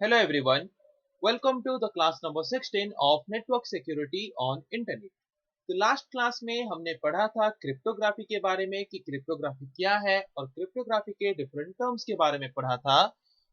Hello everyone, welcome to the class number 16 of Network Security on Internet। तो last class में हमने पढ़ा था क्रिप्टोग्राफी के बारे में कि क्रिप्टोग्राफी क्या है और क्रिप्टोग्राफी के डिफरेंट टर्म्स के बारे में पढ़ा था।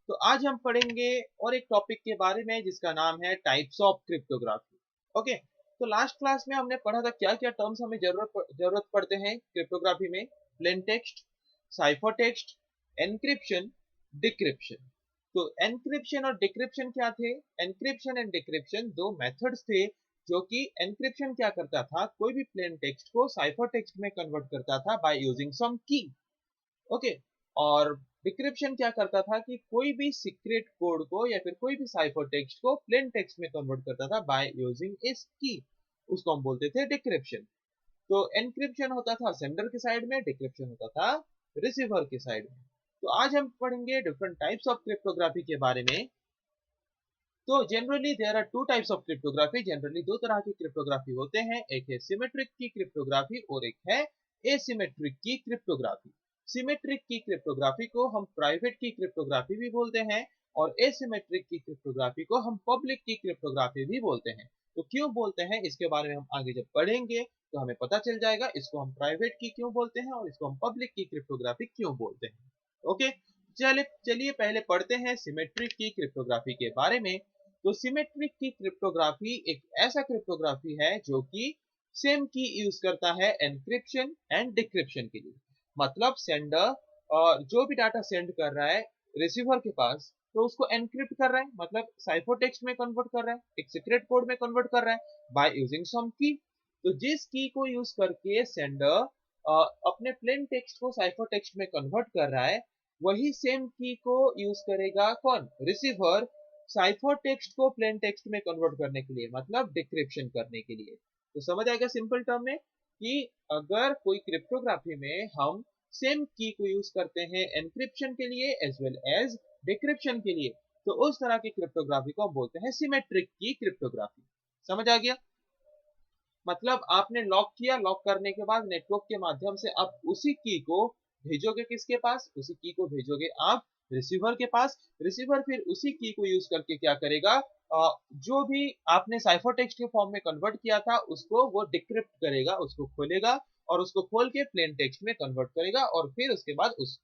तो आज हम पढ़ेंगे और एक टॉपिक के बारे में जिसका नाम है टाइप्स ऑफ क्रिप्टोग्राफी। ओके, तो लास्ट क्लास में हमने पढ़ा था क्या क्या टर्म्स हमें जरूरत पड़ते हैं क्रिप्टोग्राफी में। Plain text, cipher text, encryption, decryption. तो एनक्रिप्शन और डिक्रिप्शन क्या थे? एनक्रिप्शन एंड डिक्रिप्शन दो मेथड्स थे जो कि एनक्रिप्शन क्या करता था, कोई भी प्लेन टेक्स्ट को साइफर टेक्स्ट में कन्वर्ट करता था बाय यूजिंग सम की। ओके, और डिक्रिप्शन क्या करता था कि कोई भी सीक्रेट कोड को या फिर कोई भी साइफर टेक्स्ट को प्लेन टेक्स्ट में कन्वर्ट करता था बाय यूजिंग इस की। उसको हम बोलते थे डिक्रिप्शन। तो एनक्रिप्शन होता था सेंडर के साइड में, डिक्रिप्शन होता था रिसीवर के साइड में। तो आज हम पढ़ेंगे डिफरेंट टाइप्स ऑफ क्रिप्टोग्राफी के बारे में। तो generally there are two types of cryptography. Generally दो तरह की क्रिप्टोग्राफी होते हैं, एक है सिमेट्रिक की क्रिप्टोग्राफी और एक है asymmetric key cryptography. Symmetric key cryptography को हम प्राइवेट की क्रिप्टोग्राफी भी बोलते हैं और एसिमेट्रिक की क्रिप्टोग्राफी को हम पब्लिक की क्रिप्टोग्राफी भी बोलते हैं। तो क्यों बोलते हैं इसके बारे में हम आगे जब पढ़ेंगे तो हमें पता चल जाएगा इसको हम प्राइवेट की क्यों बोलते हैं और इसको हम पब्लिक की क्रिप्टोग्राफी क्यों बोलते हैं। ओके, चलिए चलिए पहले पढ़ते हैं सिमेट्रिक की क्रिप्टोग्राफी के बारे में। तो सिमेट्रिक की क्रिप्टोग्राफी एक ऐसा क्रिप्टोग्राफी है जो कि सेम की यूज करता है एनक्रिप्शन एंड डिक्रिप्शन के लिए। मतलब सेंडर जो भी डाटा सेंड कर रहा है रिसीवर के पास, तो उसको एनक्रिप्ट कर रहा है, मतलब साइफर टेक्स्ट में कन्वर्ट कर रहा है, एक सीक्रेट कोड में कन्वर्ट कर रहा है बाय यूजिंग सम की। तो जिस की को यूज करके सेंडर अपने प्लेन टेक्स्ट को साइफर टेक्स्ट में कन्वर्ट कर रहा है, वही सेम की को यूज करेगा कौन? रिसीवर, साइफर टेक्स्ट को प्लेन टेक्स्ट में कन्वर्ट करने के लिए, मतलब डिक्रिप्शन करने के लिए। तो समझ आएगा सिंपल टर्म में कि अगर कोई क्रिप्टोग्राफी में हम सेम की को यूज करते हैं एनक्रिप्शन के लिए एज वेल एज डिक्रिप्शन के लिए, तो उस तरह की क्रिप्टोग्राफी को हम बोलते हैं सिमेट्रिक की क्रिप्टोग्राफी। समझ आ गया? मतलब आपने लॉक किया, लॉक करने के बाद नेटवर्क के माध्यम से आप उसी की को भेजोगे किसके पास? उसी की को भेजोगे आप रिसीवर के पास। रिसीवर फिर उसी की को यूज करके क्या करेगा, जो भी आपने साइफर टेक्स्ट के फॉर्म में कन्वर्ट किया था उसको वो डिक्रिप्ट करेगा, उसको खोलेगा और उसको खोल के प्लेन टेक्स्ट में कन्वर्ट करेगा और फिर उसके बाद उस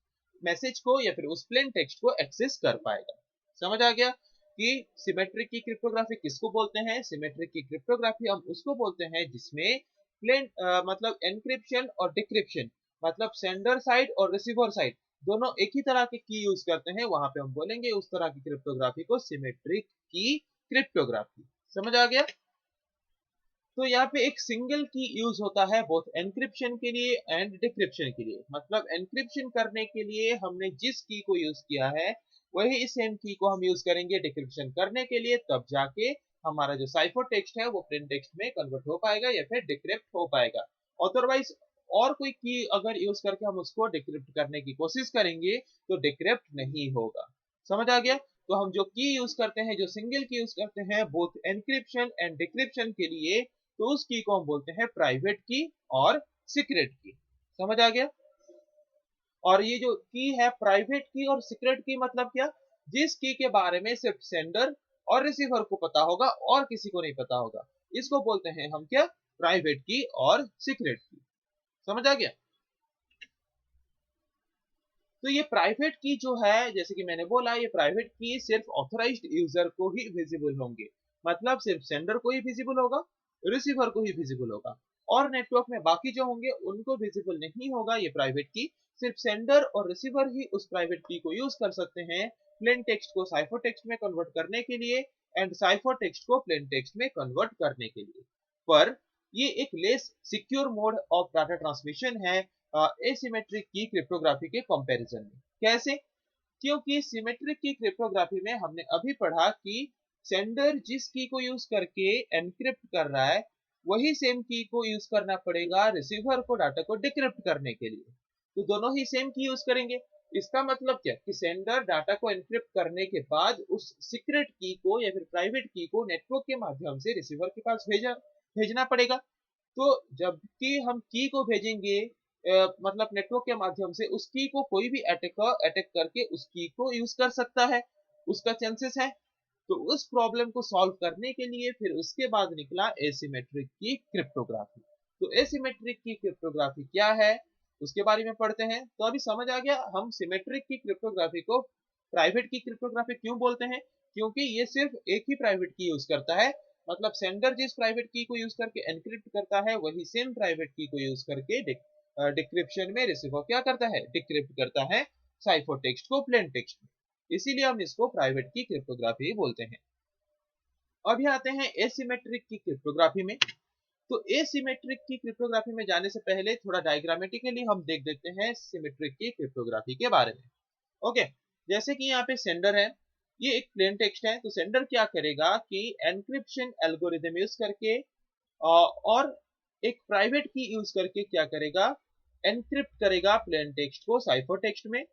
मैसेज को या फिर उस प्लेन टेक्स्ट को एक्सेस कर पाएगा। समझ आ गया कि सिमेट्रिक की क्रिप्टोग्राफी किसको बोलते हैं? सिमेट्रिक की क्रिप्टोग्राफी हम उसको बोलते हैं जिसमें प्लेन मतलब एनक्रिप्शन और डिक्रिप्शन, मतलब सेंडर साइड और रिसीवर साइड दोनों एक ही तरह के की यूज करते हैं, वहां पे हम बोलेंगे उस तरह की क्रिप्टोग्राफी को सिमेट्रिक की क्रिप्टोग्राफी। समझ आ गया? तो यहाँ पे एक सिंगल की यूज होता है बोथ एनक्रिप्शन के लिए एंड डिक्रिप्शन के लिए। मतलब एनक्रिप्शन करने के लिए हमने जिस की को यूज किया है वही सेम की को हम यूज करेंगे डिक्रिप्शन करने के लिए, तब जाके हमारा जो साइफर टेक्स्ट है वो प्लेन टेक्स्ट में कन्वर्ट हो पाएगा या फिर डिक्रिप्ट हो पाएगा। अदरवाइज और कोई की अगर यूज करके हम उसको डिक्रिप्ट करने की कोशिश करेंगे तो डिक्रिप्ट नहीं होगा। समझ आ गया? तो हम जो की यूज करते हैं, जो सिंगल की यूज करते हैं बोथ एनक्रिप्शन एंड डिक्रिप्शन के लिए, तो उस की को हम बोलते हैं प्राइवेट की और सीक्रेट की। समझ आ गया? और ये जो की है प्राइवेट की और सीक्रेट की, मतलब क्या? जिस की के बारे में सिर्फ सेंडर और रिसीवर को पता होगा और किसी को नहीं पता होगा, इसको बोलते हैं हम क्या? प्राइवेट की और सीक्रेट की। समझ आ गया? तो ये प्राइवेट की जो है, जैसे कि मैंने बोला, ये प्राइवेट की सिर्फ ऑथराइज्ड यूजर को ही विजिबल होंगे। मतलब सिर्फ सेंडर को ही विजिबल होगा, रिसीवर को ही विजिबल होगा, और नेटवर्क में बाकी जो होंगे उनको विजिबल नहीं होगा ये प्राइवेट की। सिर्फ सेंडर और रिसीवर ही उस प्राइवेट की को यूज कर सकते हैं प्लेन टेक्स्ट को साइफर टेक्स्ट में कन्वर्ट करने के लिए एंड साइफर टेक्स्ट को प्लेन टेक्स्ट में कन्वर्ट करने के लिए। पर ये एक less secure mode of data transmission है एसिमेट्रिक की क्रिप्टोग्राफी के कंपैरिजन में। कैसे? क्योंकि सिमेट्रिक की क्रिप्टोग्राफी में हमने अभी पढ़ा कि सेंडर जिस की को यूज करके एनक्रिप्ट कर रहा है वही सेम की को यूज करना पड़ेगा रिसीवर को डाटा को डिक्रिप्ट करने के लिए। तो दोनों ही सेम की यूज करेंगे। इसका मतलब क्या कि सेंडर डाटा को एनक्रिप्ट करने के बाद उस सीक्रेट की को या फिर प्राइवेट की को नेटवर्क के माध्यम से रिसीवर के पास भेजना पड़ेगा। तो जबकि हम की को भेजेंगे मतलब नेटवर्क के माध्यम से, उस की को कोई भी अटैकर अटैक करके उस की को यूज कर सकता है, उसका चांसेस है। तो उस प्रॉब्लम को सॉल्व करने के लिए फिर उसके बाद निकला एसिमेट्रिक की क्रिप्टोग्राफी। तो एसिमेट्रिक की क्रिप्टोग्राफी क्या है उसके बारे में पढ़ते हैं। तो अभी समझ आ गया हम सिमेट्रिक की क्रिप्टोग्राफी को प्राइवेट की क्रिप्टोग्राफी क्यों बोलते हैं, क्योंकि ये सिर्फ एक ही प्राइवेट की यूज करता है। मतलब सेंडर जिस प्राइवेट की को यूज करके एनक्रिप्ट करता है वही सेम प्राइवेट की को यूज करके डिक्रिप्शन में रिसीवर क्या करता है, डिक्रिप्ट करता है साइफर टेक्स्ट को प्लेन टेक्स्ट में। इसीलिए हम इसको प्राइवेट की क्रिप्टोग्राफी बोलते हैं। अभी आते हैं एसिमेट्रिक की क्रिप्टोग्राफी में। तो एसिमेट्रिक की क्रिप्टोग्राफी में जाने से पहले थोड़ा डायग्रामेटिकली हम देख देते हैं सिमेट्रिक की क्रिप्टोग्राफी के बारे में। ओके, जैसे कि यहाँ पे सेंडर है, ये एक प्लेन टेक्स्ट है, तो सेंडर क्या करेगा कि एनक्रिप्शन एल्गोरिदम यूज करके और एक प्राइवेट की यूज करके क्या करेगा, एनक्रिप्ट करेगा प्लेन टेक्स्ट को साइफर टेक्स्ट में।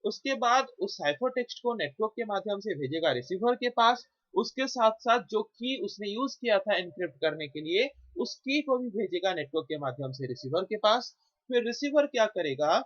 उसके बाद उस साइफर टेक्स्ट को नेटवर्क के माध्यम से भेजेगा रिसीवर के पास। उसके साथ साथ जो की उसने यूज किया था एनक्रिप्ट करने के लिए उस की को भी भेजेगा नेटवर्क के माध्यम से रिसीवर के पास। फिर रिसीवर क्या करेगा,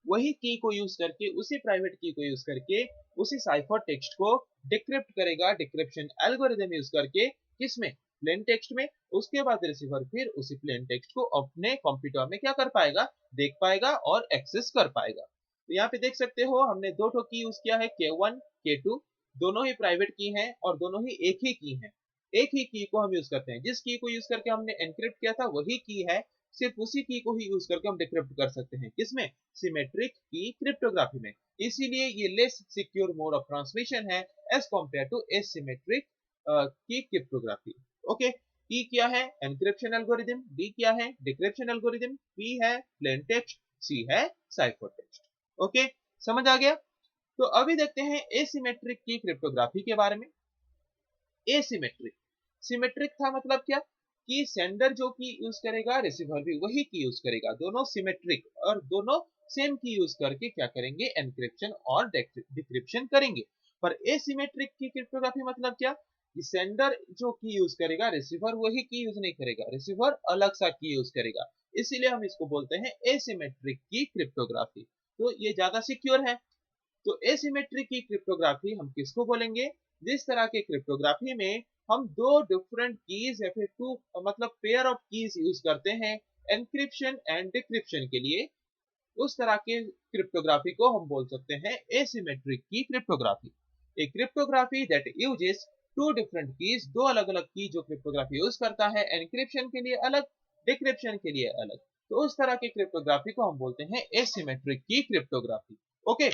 वही की को यूज करके, उसी प्राइवेट की को यूज करके उसी साइफर टेक्स्ट को डिक्रिप्ट करेगा डिक्रिप्शन एल्गोरिदम यूज करके, किसमें, प्लेन टेक्स्ट में। उसके बाद रिसीवर फिर उसी प्लेन टेक्स्ट को अपने कंप्यूटर में क्या कर पाएगा, देख पाएगा और एक्सेस कर पाएगा। तो यहाँ पे देख सकते हो हमने दो ठो की यूज किया है, K1 K2, दोनों ही प्राइवेट की हैं और दोनों ही एक ही की हैं। एक ही की को हम यूज करते हैं, जिस की को यूज करके हमने एनक्रिप्ट किया था वही की है, सिर्फ उसी की को ही यूज करके हम डिक्रिप्ट कर सकते हैं, किसमें, सिमेट्रिक की क्रिप्टोग्राफी में। इसीलिए ये less secure mode of transmission है as compare to asymmetric key cryptography. Okay, E क्या है, एनक्रिप्शन एल्गोरिदम, डी क्या है, डिक्रिप्शन एल्गोरिदम, पी है प्लेन टेक्स्ट, सी है साइफर टेक्स्ट। ओके, समझ आ गया। तो अभी देखते हैं एसिमेट्रिक की क्रिप्टोग्राफी के बारे में। एसिमेट्रिक, सिमेट्रिक था मतलब क्या, कि सेंडर जो की यूज करेगा रिसीवर भी वही की यूज करेगा, दोनों सिमेट्रिक और दोनों सेम की यूज करके क्या करेंगे, एनक्रिप्शन और डिक्रिप्शन करेंगे। पर एसिमेट्रिक की क्रिप्टोग्राफी मतलब क्या, कि सेंडर जो की यूज करेगा रिसीवर वही की यूज नहीं करेगा, रिसीवर अलग सा की यूज करेगा। इसीलिए हम इसको बोलते हैं एसिमेट्रिक की क्रिप्टोग्राफी। तो ये ज्यादा सिक्योर है। तो एसिमेट्रिक की क्रिप्टोग्राफी हम किसको बोलेंगे, जिस तरह के क्रिप्टोग्राफी में हम दो डिफरेंट कीज या फिर टू मतलब पेयर ऑफ कीज यूज करते हैं एनक्रिप्शन एंड डिक्रिप्शन के लिए, उस तरह के क्रिप्टोग्राफी को हम बोल सकते हैं asymmetric key cryptography. A cryptography that uses two different keys, दो अलग अलग की जो क्रिप्टोग्राफी यूज करता है, एनक्रिप्शन के लिए अलग, डिक्रिप्शन के लिए अलग। तो उस तरह की क्रिप्टोग्राफी को हम बोलते हैं एसिमेट्रिक की क्रिप्टोग्राफी। ओके,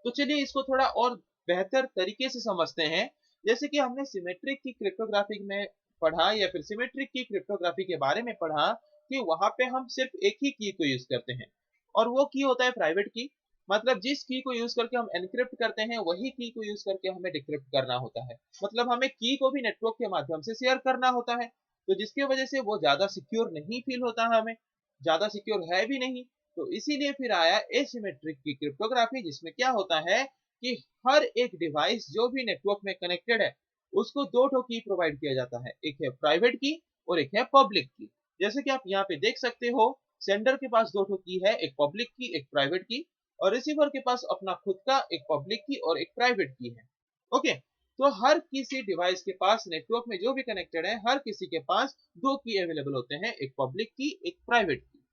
तो चलिए इसको थोड़ा और बेहतर तरीके से समझते हैं। जैसे कि हमने सिमेट्रिक की क्रिप्टोग्राफी में पढ़ा या फिर सिमेट्रिक की क्रिप्टोग्राफी के बारे में पढ़ा कि वहां पे हम सिर्फ एक ही की को यूज करते हैं और वो की होता है प्राइवेट की। मतलब जिस की को यूज करके हम एनक्रिप्ट करते हैं वही की को यूज करके हमें डिक्रिप्ट करना होता है। मतलब हमें की को भी नेटवर्क के माध्यम से शेयर करना होता है, तो जिसकी वजह से वो ज्यादा सिक्योर नहीं फील होता है, हमें ज्यादा सिक्योर है भी नहीं। तो इसीलिए फिर आया एसिमेट्रिक की क्रिप्टोग्राफी, जिसमें क्या होता है कि हर एक डिवाइस जो भी नेटवर्क में कनेक्टेड है उसको दो ठो की प्रोवाइड किया जाता है, एक है प्राइवेट की और एक है पब्लिक की। जैसे कि आप यहाँ पे देख सकते हो सेंडर के पास दो ठो की है, एक पब्लिक की एक प्राइवेट की, और रिसीवर के पास अपना खुद का एक पब्लिक की और एक प्राइवेट की है। ओके, तो हर किसी डिवाइस के पास नेटवर्क में जो भी कनेक्टेड है हर किसी के पास दो की अवेलेबल होते हैं, एक पब्लिक की एक प्राइवेट की।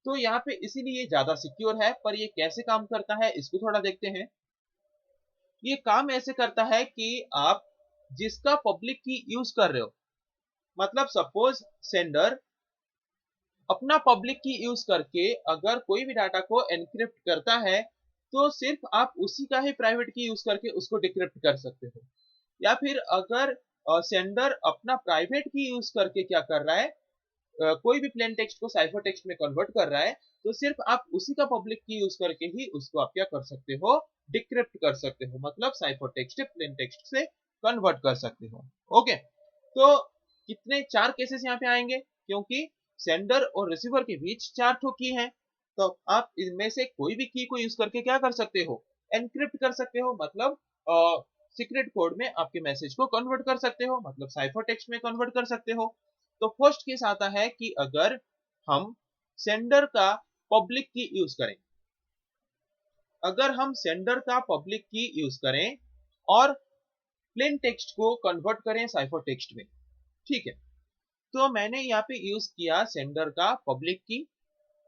तो यहाँ पे इसीलिए ज्यादा सिक्योर है। पर ये कैसे काम करता है इसको थोड़ा देखते हैं। ये काम ऐसे करता है कि आप जिसका पब्लिक की यूज कर रहे हो, मतलब सपोज सेंडर अपना पब्लिक की यूज करके अगर कोई भी डाटा को एनक्रिप्ट करता है तो सिर्फ आप उसी का ही प्राइवेट की यूज करके उसको डिक्रिप्ट कर सकते हो। या फिर अगर सेंडर अपना प्राइवेट की यूज करके क्या कर रहा है, कोई भी प्लेन टेक्स्ट को साइफर टेक्स्ट में कन्वर्ट कर रहा है, तो सिर्फ आप उसी का पब्लिक की यूज करके ही उसको आप क्या कर सकते हो, डिक्रिप्ट कर सकते हो, मतलब साइफर टेक्स्ट प्लेन टेक्स्ट से कन्वर्ट कर सकते हो। ओके, तो कितने, चार केसेस यहाँ पे आएंगे, क्योंकि सेंडर और रिसीवर के बीच चार ठो की है। तो आप इनमें से कोई भी की को यूज करके क्या कर सकते हो, एनक्रिप्ट कर सकते हो, मतलब सीक्रेट कोड में आपके मैसेज को कन्वर्ट कर सकते हो, मतलब साइफर टेक्स्ट में कन्वर्ट कर सकते हो। तो फर्स्ट केस आता है कि अगर हम सेंडर का पब्लिक की यूज करें, अगर हम सेंडर का पब्लिक की यूज करें और प्लेन टेक्स्ट को कन्वर्ट करें साइफर टेक्स्ट में। ठीक है, तो मैंने यहाँ पे यूज किया सेंडर का पब्लिक की,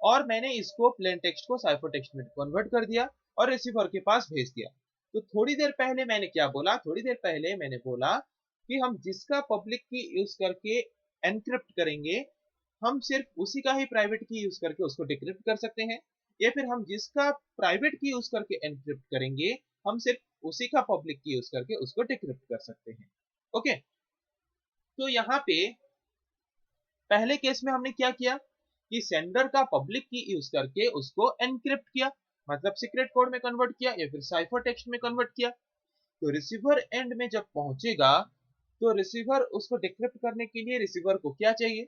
और मैंने इसको प्लेन टेक्स्ट को साइफर टेक्स्ट में कन्वर्ट कर दिया और रिसीवर के पास भेज दिया। तो थोड़ी देर पहले मैंने क्या बोला, थोड़ी देर पहले मैंने बोला कि हम जिसका पब्लिक की यूज करके एनक्रिप्ट करेंगे, हम सिर्फ उसी का ही प्राइवेट की यूज करके उसको डिक्रिप्ट कर सकते हैं, या फिर हम जिसका प्राइवेट की यूज करके एनक्रिप्ट करेंगे, हम सिर्फ उसी का पब्लिक की यूज करके उसको डिक्रिप्ट कर सकते हैं। ओके, तो यहाँ पे पहले केस में हमने क्या किया कि सेंडर का पब्लिक की यूज करके उसको एनक्रिप्ट किया, मतलब सीक्रेट कोड में कन्वर्ट किया या फिर साइफर टेक्स्ट में कन्वर्ट किया। तो रिसीवर एंड में जब पहुंचेगा तो रिसीवर उसको डिक्रिप्ट करने के लिए रिसीवर को क्या चाहिए,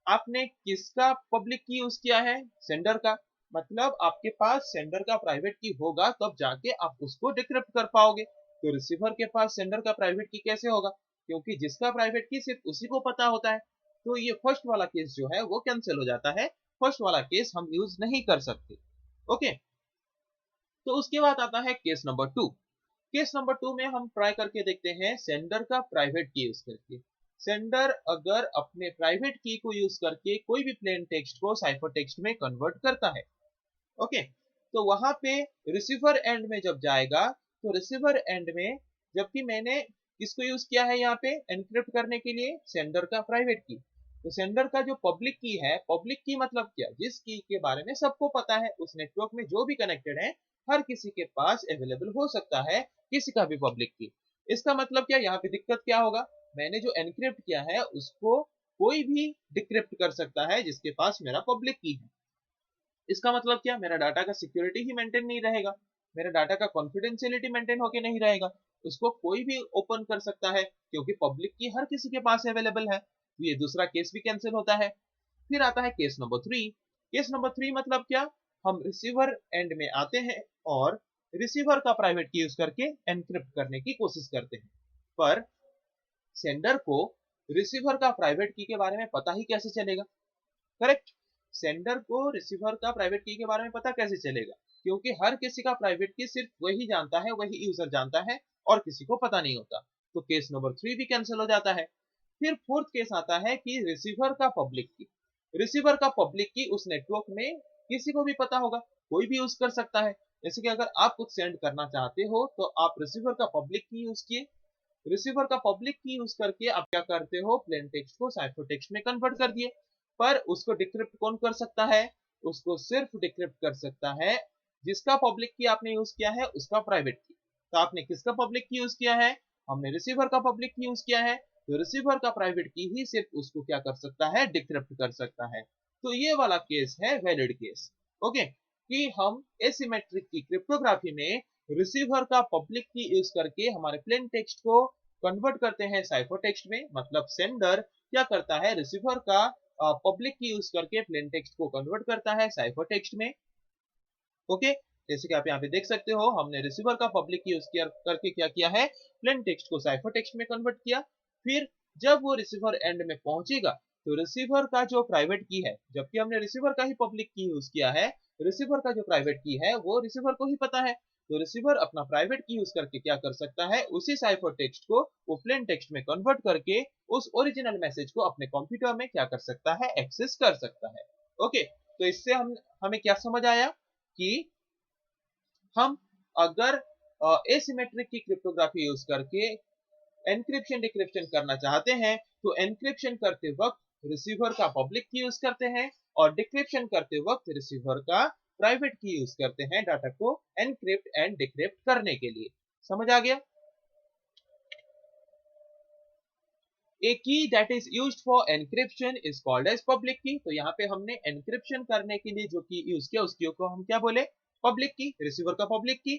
आपने किसका पब्लिक की यूज किया है, सेंडर का, मतलब आपके पास सेंडर का प्राइवेट की होगा तब जाके आप उसको डिक्रिप्ट कर पाओगे। तो रिसीवर के पास सेंडर का प्राइवेट की कैसे होगा, क्योंकि जिसका प्राइवेट की सिर्फ उसी को पता होता है। तो ये फर्स्ट वाला केस जो है वो कैंसिल हो जाता है, फर्स्ट वाला केस हम यूज नहीं कर सकते। ओके, तो उसके बाद आता है केस नंबर 2। केस नंबर 2 में हम ट्राई करके देखते हैं सेंडर का प्राइवेट की यूज करके। सेंडर अगर अपने प्राइवेट की को यूज करके कोई भी प्लेन टेक्स्ट को साइफर टेक्स्ट में कन्वर्ट करता है, ओके, तो वहां पे रिसीवर एंड में जब जाएगा तो रिसीवर एंड में, जबकि मैंने किसको यूज किया है यहाँ पे एनक्रिप्ट करने के लिए, सेंडर का प्राइवेट की, तो सेंडर का जो पब्लिक की है, पब्लिक की मतलब क्या, जिस की के बारे में सबको पता है, उस नेटवर्क में जो भी कनेक्टेड है हर किसी के पास अवेलेबल हो सकता है किसी का भी पब्लिक की। इसका मतलब क्या, यहाँ पे दिक्कत क्या होगा, मैंने जो एनक्रिप्ट किया है उसको कोई भी डिक्रिप्ट कर सकता है जिसके पास मेरा पब्लिक की है। इसका मतलब क्या, मेरा डाटा का सिक्योरिटी ही मेंटेन नहीं रहेगा, मेरा डाटा का कॉन्फिडेंशियलिटी मेंटेन होके नहीं रहेगा, उसको कोई भी ओपन कर सकता है क्योंकि पब्लिक की हर किसी के पास अवेलेबल है। तो ये दूसरा केस भी कैंसिल होता है। फिर आता है केस नंबर 3। केस नंबर 3 मतलब क्या, हम रिसीवर एंड में आते हैं और रिसीवर का प्राइवेट की यूज करके एनक्रिप्ट करने की कोशिश करते हैं, पर सेंडर को रिसीवर का प्राइवेट की के बारे में पता ही कैसे चलेगा। करेक्ट, सेंडर को रिसीवर का प्राइवेट की के बारे में पता कैसे चलेगा, क्योंकि हर किसी का प्राइवेट की सिर्फ वही जानता है, वही यूजर जानता है और किसी को पता नहीं होता। तो केस नंबर 3 भी कैंसिल हो जाता है। फिर फोर्थ केस आता है कि रिसीवर का पब्लिक की, रिसीवर का पब्लिक की उस नेटवर्क में किसी को भी पता होगा, कोई भी यूज कर सकता है। जैसे कि अगर आप कुछ सेंड करना चाहते हो तो आप रिसीवर का पब्लिक की यूज किए, रिसीवर का पब्लिक की यूज करके आप क्या करते हो, प्लेन टेक्स्ट को साइफर टेक्स्ट में कन्वर्ट कर दिए। पर उसको डिक्रिप्ट कौन कर सकता है, उसको सिर्फ डिक्रिप्ट कर सकता है जिसका पब्लिक की आपने यूज किया है उसका प्राइवेट की। तो आपने किसका पब्लिक की यूज किया है, हमने रिसीवर का पब्लिक की यूज किया है, तो रिसीवर का प्राइवेट की ही सिर्फ उसको क्या कर सकता है, डिक्रिप्ट कर सकता है। तो ये वाला केस है वैलिड केस। ओके, कि हम एसिमेट्रिक की क्रिप्टोग्राफी में रिसीवर का पब्लिक की यूज करके हमारे प्लेन टेक्स्ट को कन्वर्ट करते हैं साइफर टेक्स्ट में, मतलब सेंडर क्या करता है, रिसीवर का पब्लिक की यूज करके प्लेन टेक्स्ट को कन्वर्ट करता है साइफर टेक्स्ट में। ओके, जैसे कि आप यहाँ पे देख सकते हो, हमने रिसीवर का पब्लिक की यूज किया करके क्या किया है, प्लेन टेक्स्ट को साइफर टेक्स्ट में कन्वर्ट किया। फिर जब वो रिसीवर एंड में पहुंचेगा तो रिसीवर का जो प्राइवेट की है, जबकि हमने रिसीवर का ही पब्लिक की यूज किया है, रिसीवर का जो प्राइवेट की है वो रिसीवर को ही पता है। तो रिसीवर अपना प्राइवेट की यूज करके क्या कर सकता है, उसी साइफर टेक्स्ट को वो प्लेन टेक्स्ट में कन्वर्ट करके उस ओरिजिनल मैसेज को अपने कंप्यूटर में क्या कर सकता है, एक्सेस कर सकता है। ओके, तो इससे हमें क्या समझ आया कि हम अगर एसिमेट्रिक की क्रिप्टोग्राफी यूज करके एनक्रिप्शन डिक्रिप्शन करना चाहते हैं तो एनक्रिप्शन करते वक्त रिसीवर का पब्लिक की यूज करते हैं और डिक्रिप्शन करते वक्त रिसीवर का प्राइवेट की यूज करते हैं डाटा को एनक्रिप्ट एंड डिक्रिप्ट करने के लिए। समझ आ गया। A key that is used for encryption is called as public key. तो यहाँ पे हमने एनक्रिप्शन करने के लिए जो की यूज किया उसकी को हम क्या बोले, पब्लिक की, रिसीवर का पब्लिक की।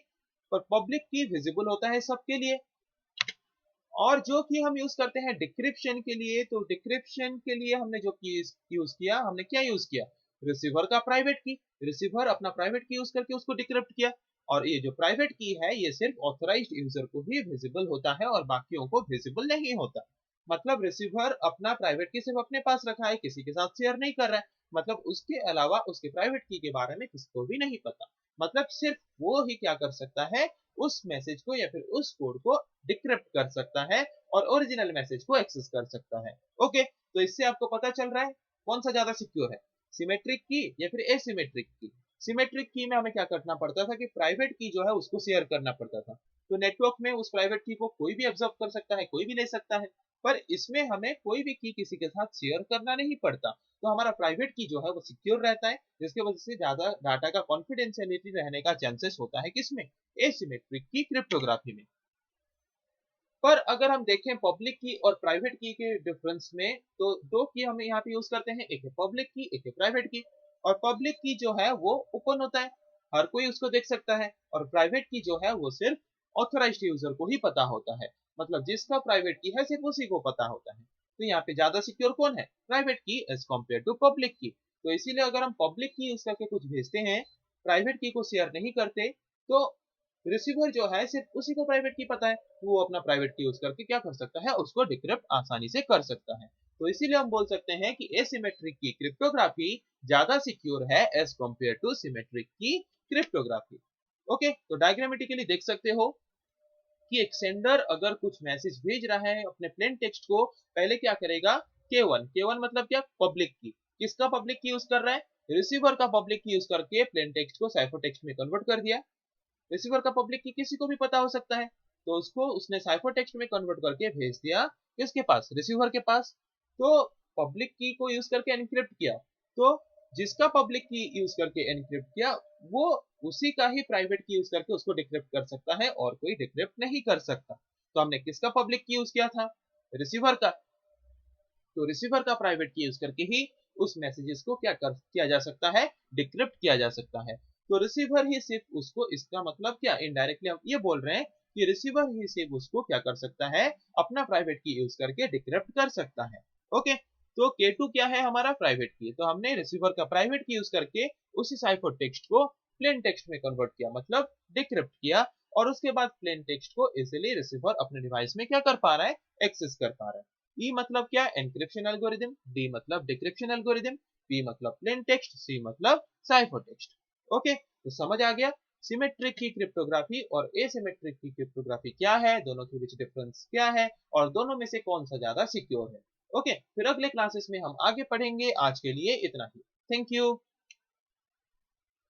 पर पब्लिक की विजिबल होता है सबके लिए, और जो कि हम यूज करते हैं डिक्रिप्शन के लिए, तो डिक्रिप्शन के लिए हमने जो की यूज किया, हमने क्या यूज किया, रिसीवर का प्राइवेट की, रिसीवर अपना प्राइवेट की यूज करके उसको डिक्रिप्ट किया। और ये जो प्राइवेट की है ये सिर्फ ऑथराइज्ड यूजर को ही विजिबल होता है और बाकियों को विजिबल नहीं होता। मतलब रिसीवर अपना प्राइवेट की सिर्फ अपने पास रखा है, किसी के साथ शेयर नहीं कर रहा है, मतलब उसके अलावा उसके प्राइवेट की के बारे में किसी को भी नहीं पता। मतलब सिर्फ वो ही क्या कर सकता है, उस मैसेज को या फिर उस कोड को डिक्रिप्ट कर सकता है और ओरिजिनल मैसेज को एक्सेस कर सकता है। ओके, तो इससे आपको पता चल रहा है कौन सा ज्यादा सिक्योर है, सिमेट्रिक की या फिर एसिमेट्रिक की। सिमेट्रिक की में हमें क्या करना पड़ता था कि प्राइवेट की जो है उसको शेयर करना पड़ता था, तो नेटवर्क में उस प्राइवेट की को कोई भी ऑब्जर्व कर सकता है, कोई भी ले सकता है। पर इसमें हमें कोई भी की किसी के साथ शेयर करना नहीं पड़ता, तो हमारा प्राइवेट की जो है वो सिक्योर रहता है, जिसकी वजह से ज्यादा डाटा का कॉन्फिडेंशियलिटी रहने का चांसेस होता है किसमें, एसिमेट्रिक की क्रिप्टोग्राफी में। पर अगर हम देखें पब्लिक की और प्राइवेट की के डिफरेंस में, तो दो की हम यहाँ पे यूज करते हैं, एक है पब्लिक की, एक है प्राइवेट की। और पब्लिक की जो है वो ओपन होता है, हर कोई उसको देख सकता है, और प्राइवेट की जो है वो सिर्फ ऑथराइज्ड यूजर को ही पता होता है, मतलब जिसका प्राइवेट की है सिर्फ उसी को पता होता है। तो यहाँ पे ज्यादा सिक्योर कौन है, प्राइवेट की as compare to public key. तो इसीलिए अगर हम पब्लिक की यूज करके कुछ भेजते हैं, प्राइवेट की को शेयर नहीं करते, तो रिसीवर जो है सिर्फ उसी को प्राइवेट की पता है, वो अपना प्राइवेट की यूज करके क्या कर सकता है, उसको डिक्रिप्ट आसानी से कर सकता है। तो इसीलिए हम बोल सकते हैं कि एसिमेट्रिक की क्रिप्टोग्राफी ज्यादा सिक्योर है as compare to symmetric key cryptography. Okay, तो डायग्रामेटिकली देख सकते हो कि एक सेंडर अगर कुछ मैसेज भेज रहा है अपने प्लेन टेक्स्ट को, पहले क्या करेगा, K1 मतलब क्या, पब्लिक की। किसका पब्लिक की यूज कर रहा है, रिसीवर का पब्लिक की यूज करके प्लेन टेक्स्ट को साइफर टेक्स्ट में कन्वर्ट कर दिया। रिसीवर का पब्लिक की किसी को भी पता हो सकता है, तो उसको उसने साइफर टेक्स्ट में कन्वर्ट करके भेज दिया किसके पास, रिसीवर के पास। तो पब्लिक की को यूज करके एनक्रिप्ट किया, तो जिसका पब्लिक की यूज करके एनक्रिप्ट किया, वो उसी का ही प्राइवेट की यूज करके उसको डिक्रिप्ट कर सकता है, और कोई डिक्रिप्ट नहीं कर सकता। तो हमने किसका पब्लिक की यूज किया था, रिसीवर का। तो रिसीवर का प्राइवेट की यूज करके ही उस मैसेजेस को क्या कर किया जा सकता है, डिक्रिप्ट किया जा सकता है। तो रिसीवर ही सिर्फ उसको, इसका मतलब क्या, इनडायरेक्टली हम ये बोल रहे हैं कि रिसीवर ही सिर्फ उसको क्या कर सकता है, अपना प्राइवेट की यूज करके डिक्रिप्ट कर सकता है। ओके, तो K2 क्या है, हमारा प्राइवेट की। तो हमने रिसीवर का प्राइवेट की यूज करके उसी साइफर टेक्स्ट को प्लेन टेक्स्ट में कन्वर्ट किया, मतलब डिक्रिप्ट किया, और उसके बाद प्लेन टेक्स्ट को इजिली रिसीवर अपने डिवाइस में क्या कर पा रहा है, एक्सेस कर पा रहा है। ई मतलब क्या, एनक्रिप्शन एल्गोरिदम, डी मतलब डिक्रिप्शन एल्गोरिदम, पी मतलब प्लेन टेक्स्ट, सी मतलब साइफर टेक्स्ट। ओके, तो समझ आ गया सिमेट्रिक की क्रिप्टोग्राफी और एसिमेट्रिक की क्रिप्टोग्राफी क्या है, दोनों के बीच डिफरेंस क्या है, और दोनों में से कौन सा ज्यादा सिक्योर है। ओके, फिर अगले क्लासेस में हम आगे पढ़ेंगे। आज के लिए इतना ही। Thank you.